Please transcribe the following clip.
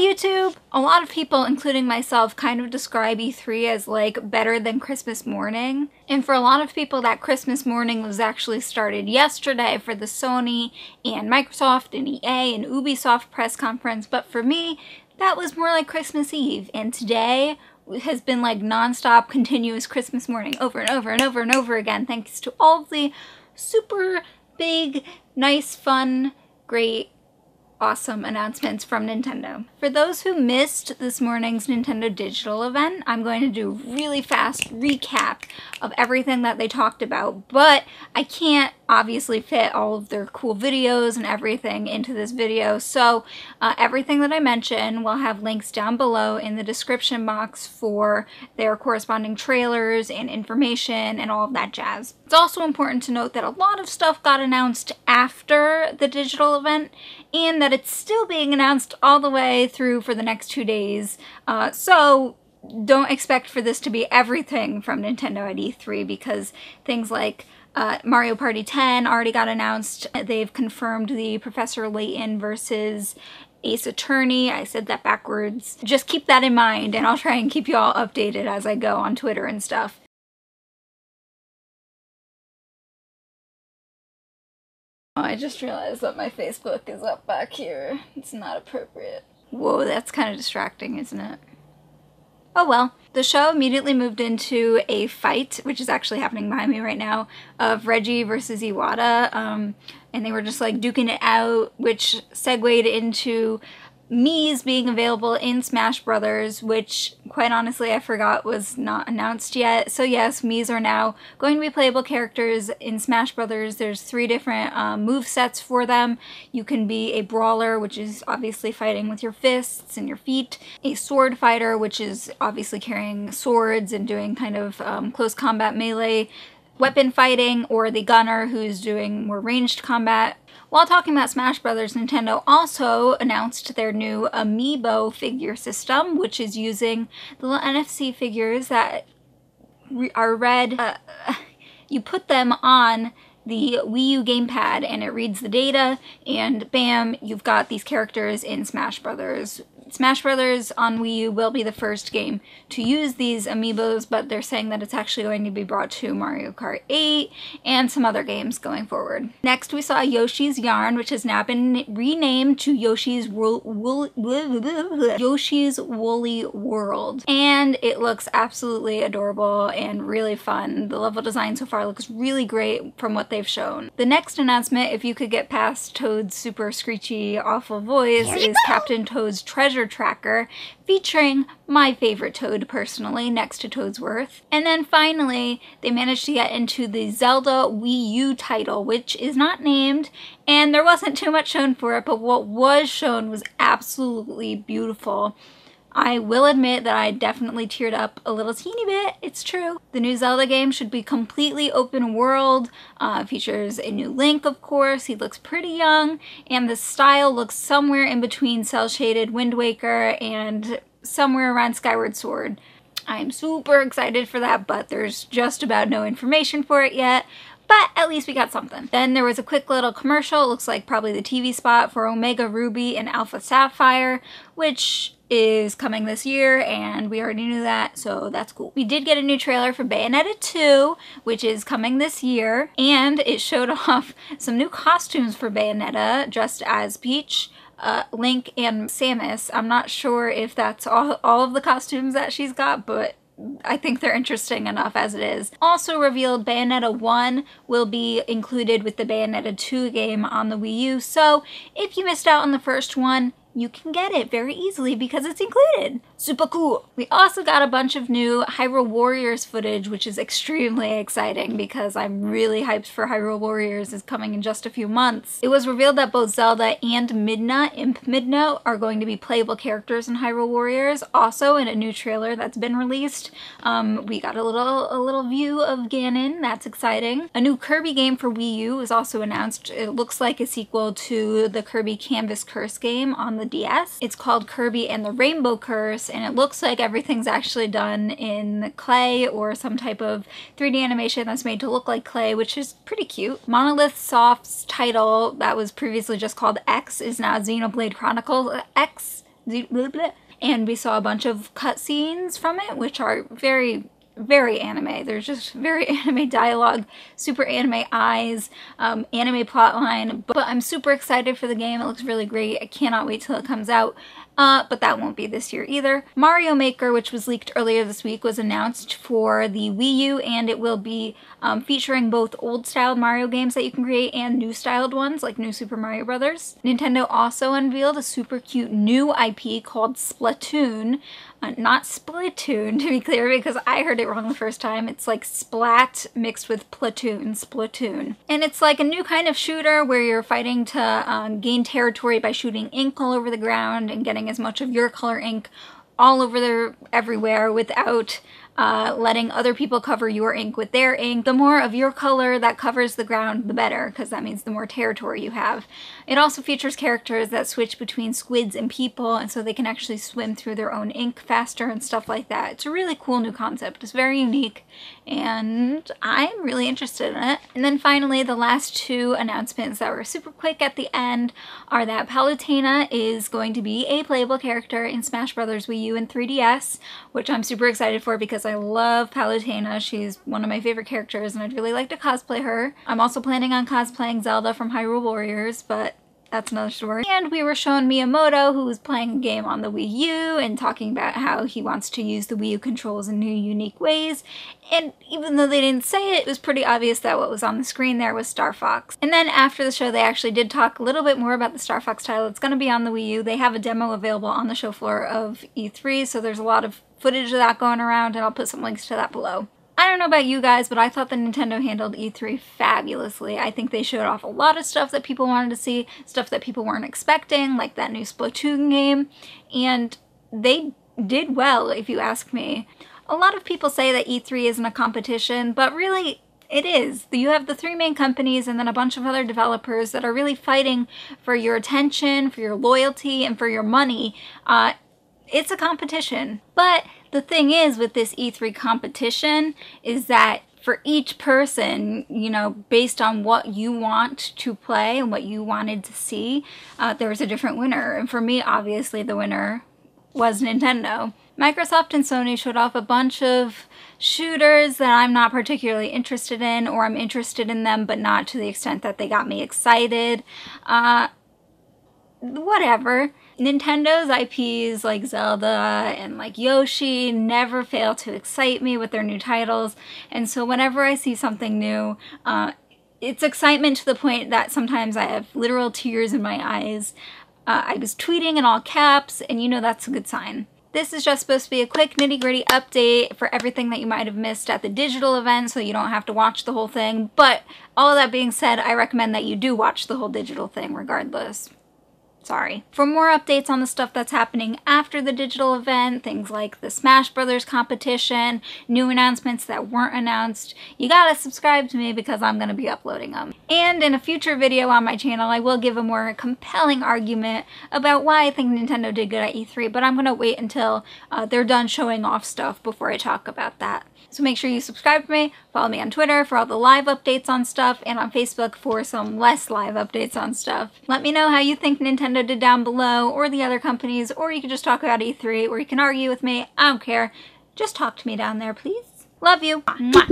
YouTube! A lot of people, including myself, kind of describe E3 as like better than Christmas morning. And for a lot of people, that Christmas morning was actually started yesterday for the Sony and Microsoft and EA and Ubisoft press conference. But for me, that was more like Christmas Eve. And today has been like non-stop continuous Christmas morning over and over and over and over again, thanks to all of the super big, nice, fun, great, awesome announcements from Nintendo. For those who missed this morning's Nintendo Digital event, I'm going to do a really fast recap of everything that they talked about, but I can't obviously fit all of their cool videos and everything into this video, so everything that I mentioned will have links down below in the description box for their corresponding trailers and information and all of that jazz. It's also important to note that a lot of stuff got announced after the digital event, and that it's still being announced all the way through for the next 2 days, so don't expect for this to be everything from Nintendo at E3, because things like Mario Party 10 already got announced. They've confirmed the Professor Layton versus Ace Attorney. I said that backwards. Just keep that in mind, and I'll try and keep you all updated as I go on Twitter and stuff. Oh, I just realized that my Facebook is up back here. It's not appropriate. Whoa, that's kind of distracting, isn't it? Oh well. The show immediately moved into a fight, which is actually happening behind me right now, of Reggie versus Iwata, and they were just like duking it out, which segued into Mii's being available in Smash Brothers, which quite honestly I forgot was not announced yet. So yes, Mii's are now going to be playable characters in Smash Brothers. There's 3 different move sets for them. You can be a brawler, which is obviously fighting with your fists and your feet, a sword fighter, which is obviously carrying swords and doing kind of close combat melee weapon fighting, or the gunner, who's doing more ranged combat. While talking about Smash Brothers, Nintendo also announced their new Amiibo figure system, which is using the little NFC figures that are red. You put them on the Wii U gamepad and it reads the data, and bam, you've got these characters in Smash Brothers. Smash Brothers on Wii U will be the first game to use these amiibos, but they're saying that it's actually going to be brought to Mario Kart 8 and some other games going forward. Next, we saw Yoshi's Yarn, which has now been renamed to Yoshi's Woolly World. And it looks absolutely adorable and really fun. The level design so far looks really great from what they've shown. The next announcement, if you could get past Toad's super screechy, awful voice, is Captain Toad's Treasure Tracker, featuring my favorite Toad personally, next to Toadsworth. And then finally, they managed to get into the Zelda Wii U title, which is not named, and there wasn't too much shown for it, but what was shown was absolutely beautiful. I will admit that I definitely teared up a little teeny bit, it's true. The new Zelda game should be completely open world, features a new Link, of course. He looks pretty young, and the style looks somewhere in between cel-shaded Wind Waker and somewhere around Skyward Sword. I'm super excited for that, but there's just about no information for it yet. But at least we got something. Then there was a quick little commercial, it looks like probably the TV spot for Omega Ruby and Alpha Sapphire, which is coming this year, and we already knew that, so that's cool. We did get a new trailer for Bayonetta 2, which is coming this year, and it showed off some new costumes for Bayonetta, dressed as Peach, Link, and Samus. I'm not sure if that's all of the costumes that she's got, but I think they're interesting enough as it is. Also revealed Bayonetta 1 will be included with the Bayonetta 2 game on the Wii U, so if you missed out on the first one, you can get it very easily because it's included. Super cool. We also got a bunch of new Hyrule Warriors footage, which is extremely exciting because I'm really hyped for Hyrule Warriors. Is coming in just a few months. It was revealed that both Zelda and Midna, Imp Midna, are going to be playable characters in Hyrule Warriors. Also, in a new trailer that's been released, we got a little view of Ganon. That's exciting. A new Kirby game for Wii U was also announced. It looks like a sequel to the Kirby Canvas Curse game on the DS. It's called Kirby and the Rainbow Curse, and it looks like everything's actually done in clay or some type of 3D animation that's made to look like clay, which is pretty cute. Monolith Soft's title that was previously just called X is now Xenoblade Chronicles X, And we saw a bunch of cutscenes from it, which are very, very anime. There's just very anime dialogue, super anime eyes, anime plotline. But I'm super excited for the game. It looks really great. I cannot wait till it comes out. But that won't be this year either. Mario Maker, which was leaked earlier this week, was announced for the Wii U, and it will be featuring both old-styled Mario games that you can create and new-styled ones, like New Super Mario Bros. Nintendo also unveiled a super cute new IP called Splatoon. Not Splatoon, to be clear, because I heard it wrong the first time. It's like Splat mixed with Platoon, Splatoon. And it's like a new kind of shooter where you're fighting to gain territory by shooting ink all over the ground and getting as much of your color ink all over there, everywhere, without letting other people cover your ink with their ink. The more of your color that covers the ground, the better, because that means the more territory you have. It also features characters that switch between squids and people, and so they can actually swim through their own ink faster and stuff like that. It's a really cool new concept. It's very unique, and I'm really interested in it. And then finally, the last two announcements that were super quick at the end are that Palutena is going to be a playable character in Smash Bros. Wii U and 3DS, which I'm super excited for because I love Palutena. She's one of my favorite characters and I'd really like to cosplay her. I'm also planning on cosplaying Zelda from Hyrule Warriors, but that's another story. And we were shown Miyamoto, who was playing a game on the Wii U and talking about how he wants to use the Wii U controls in new, unique ways. And even though they didn't say it, it was pretty obvious that what was on the screen there was Star Fox. And then after the show, they actually did talk a little bit more about the Star Fox title. It's going to be on the Wii U. They have a demo available on the show floor of E3, so there's a lot of footage of that going around, and I'll put some links to that below. I don't know about you guys, but I thought that Nintendo handled E3 fabulously. I think they showed off a lot of stuff that people wanted to see, stuff that people weren't expecting, like that new Splatoon game, and they did well, if you ask me. A lot of people say that E3 isn't a competition, but really, it is. You have the three main companies and then a bunch of other developers that are really fighting for your attention, for your loyalty, and for your money. It's a competition. But the thing is with this E3 competition is that for each person, you know, based on what you want to play and what you wanted to see, there's a different winner. And for me, obviously, the winner was Nintendo. Microsoft and Sony showed off a bunch of shooters that I'm not particularly interested in, or I'm interested in them, but not to the extent that they got me excited. Whatever. Nintendo's IPs like Zelda and like Yoshi never fail to excite me with their new titles, and so whenever I see something new, it's excitement to the point that sometimes I have literal tears in my eyes. I was tweeting in all caps, and you know that's a good sign. This is just supposed to be a quick nitty-gritty update for everything that you might have missed at the digital event, so you don't have to watch the whole thing, but all of that being said, I recommend that you do watch the whole digital thing regardless. Sorry. For more updates on the stuff that's happening after the digital event, things like the Smash Brothers competition, new announcements that weren't announced, you gotta subscribe to me because I'm gonna be uploading them. And in a future video on my channel, I will give a more compelling argument about why I think Nintendo did good at E3, but I'm gonna wait until they're done showing off stuff before I talk about that. So make sure you subscribe to me, follow me on Twitter for all the live updates on stuff, and on Facebook for some less live updates on stuff. Let me know how you think Nintendo did down below, or the other companies, or you can just talk about E3, or you can argue with me. I don't care. Just talk to me down there, please. Love you. Mwah.